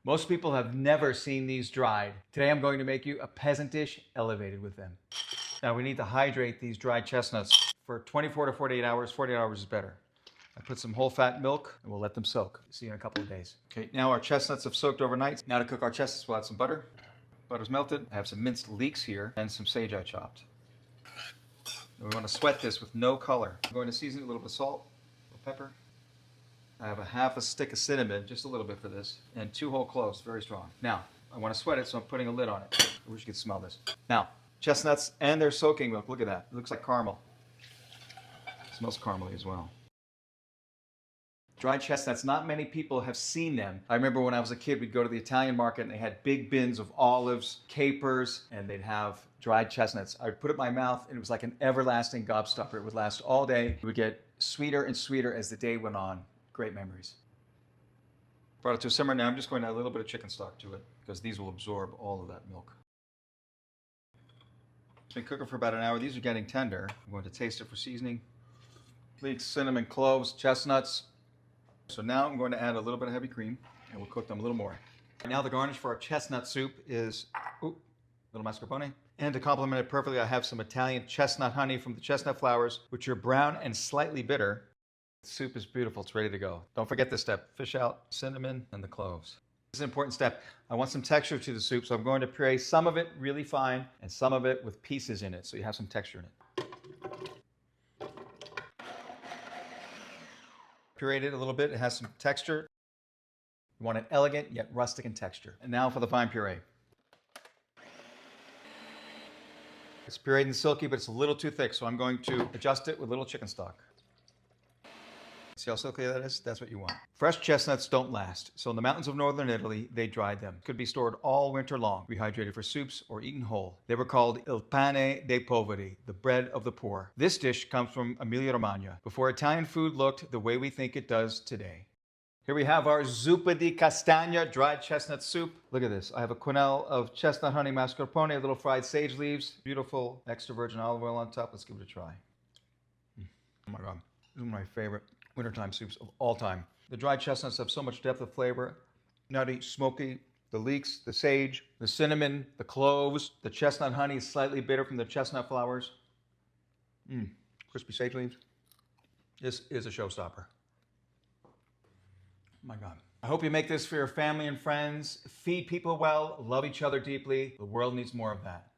Most people have never seen these dried. Today I'm going to make you a peasant dish elevated with them. Now we need to hydrate these dried chestnuts for 24 to 48 hours. 48 hours is better. I put some whole fat milk and we'll let them soak. See you in a couple of days. Okay, now our chestnuts have soaked overnight. Now to cook our chestnuts, we'll add some butter. Butter's melted. I have some minced leeks here and some sage I chopped. And we want to sweat this with no color. I'm going to season it with a little bit of salt, a little pepper. I have a half a stick of cinnamon, just a little bit for this, and 2 whole cloves, very strong. Now, I want to sweat it, so I'm putting a lid on it. I wish you could smell this. Now, chestnuts and their soaking milk, look at that. It looks like caramel. It smells caramely as well. Dried chestnuts, not many people have seen them. I remember when I was a kid, we'd go to the Italian market and they had big bins of olives, capers, and they'd have dried chestnuts. I would put it in my mouth and it was like an everlasting gobstopper. It would last all day. It would get sweeter and sweeter as the day went on. Great memories. Brought it to a simmer. Now I'm just going to add a little bit of chicken stock to it because these will absorb all of that milk. It's been cooking for about an hour. These are getting tender. I'm going to taste it for seasoning. Leeks, cinnamon, cloves, chestnuts. So now I'm going to add a little bit of heavy cream and we'll cook them a little more. Now the garnish for our chestnut soup is little mascarpone. And to complement it perfectly, I have some Italian chestnut honey from the chestnut flowers, which are brown and slightly bitter. The soup is beautiful. It's ready to go. Don't forget this step. Fish out cinnamon and the cloves. This is an important step. I want some texture to the soup, so I'm going to puree some of it really fine and some of it with pieces in it, so you have some texture in it. Pureed it a little bit. It has some texture. You want it elegant yet rustic in texture. And now for the fine puree. It's pureed and silky, but it's a little too thick, so I'm going to adjust it with a little chicken stock. See how silky that is? That's what you want. Fresh chestnuts don't last, so in the mountains of northern Italy, they dried them. Could be stored all winter long, rehydrated for soups or eaten whole. They were called il pane dei poveri, the bread of the poor. This dish comes from Emilia-Romagna, before Italian food looked the way we think it does today. Here we have our zuppa di castagna, dried chestnut soup. Look at this. I have a quenelle of chestnut honey mascarpone, a little fried sage leaves, beautiful extra virgin olive oil on top. Let's give it a try. Oh my God, this is my favorite wintertime soups of all time. The dried chestnuts have so much depth of flavor. Nutty, smoky, the leeks, the sage, the cinnamon, the cloves, the chestnut honey is slightly bitter from the chestnut flowers. Crispy sage leaves. This is a showstopper. Oh my God. I hope you make this for your family and friends. Feed people well, love each other deeply. The world needs more of that.